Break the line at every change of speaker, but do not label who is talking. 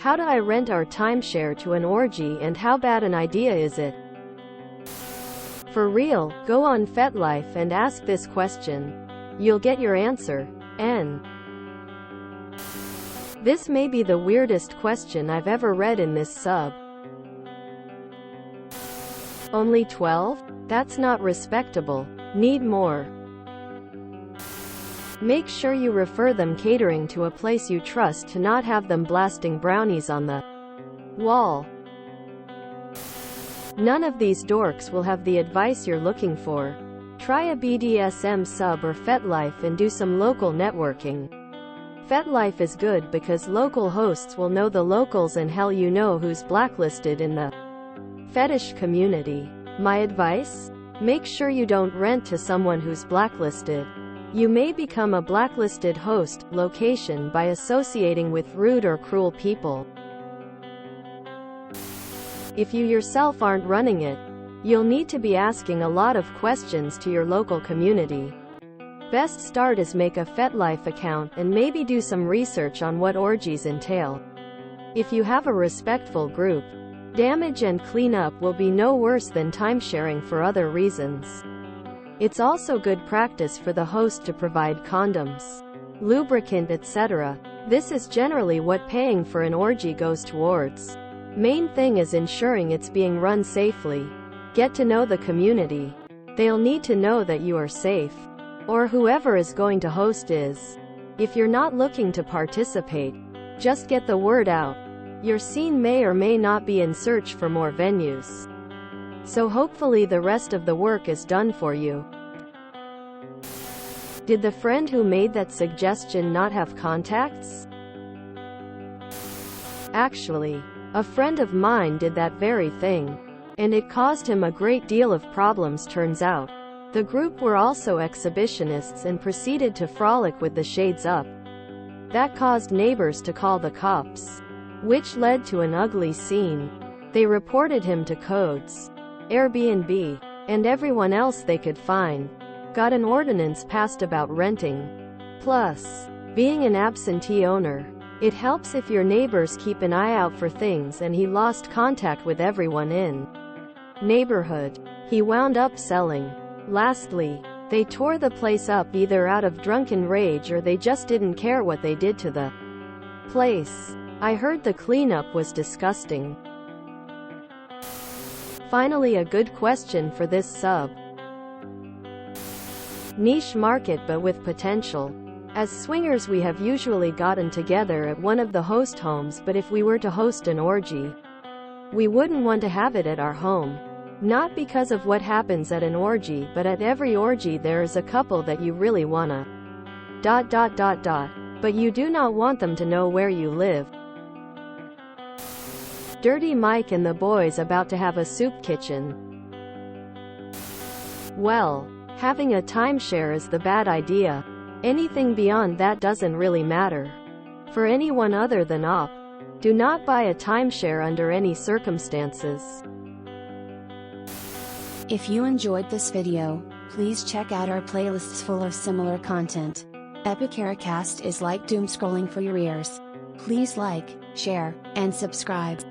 How do I rent our timeshare to an orgy, and how bad an idea is it? For real, go on FetLife and ask this question. You'll get your answer. N. This may be the weirdest question I've ever read in this sub. Only 12? That's not respectable. Need more. Make sure you refer them catering to a place you trust to not have them blasting brownies on the wall. None of these dorks will have the advice you're looking for. Try a BDSM sub or FetLife and do some local networking. FetLife is good because local hosts will know the locals, and hell, you know who's blacklisted in the fetish community. My advice? Make sure you don't rent to someone who's blacklisted. You may become a blacklisted host location by associating with rude or cruel people. If you yourself aren't running it, you'll need to be asking a lot of questions to your local community. Best start is make a FetLife account and maybe do some research on what orgies entail. If you have a respectful group, damage and cleanup will be no worse than timesharing for other reasons. It's also good practice for the host to provide condoms, lubricant, etc. This is generally what paying for an orgy goes towards. Main thing is ensuring it's being run safely. Get to know the community. They'll need to know that you are safe. Or whoever is going to host is. If you're not looking to participate, just get the word out. Your scene may or may not be in search for more venues. So hopefully the rest of the work is done for you. Did the friend who made that suggestion not have contacts? Actually, a friend of mine did that very thing. And it caused him a great deal of problems, turns out. The group were also exhibitionists and proceeded to frolic with the shades up. That caused neighbors to call the cops, which led to an ugly scene. They reported him to Codes, Airbnb, and everyone else they could find. Got an ordinance passed about renting. Plus, being an absentee owner, it helps if your neighbors keep an eye out for things, and he lost contact with everyone in neighborhood. He wound up selling. Lastly, they tore the place up either out of drunken rage or they just didn't care what they did to the place. I heard the cleanup was disgusting. Finally, a good question for this sub. Niche market but with potential. As swingers we have usually gotten together at one of the host homes, but if we were to host an orgy, we wouldn't want to have it at our home. Not because of what happens at an orgy, but at every orgy there is a couple that you really wanna ... But you do not want them to know where you live. Dirty Mike and the boys about to have a soup kitchen. Well, having a timeshare is the bad idea. Anything beyond that doesn't really matter. For anyone other than op, do not buy a timeshare under any circumstances.
If you enjoyed this video, please check out our playlists full of similar content. TooAfraidToAsk is like doom scrolling for your ears. Please like, share, and subscribe.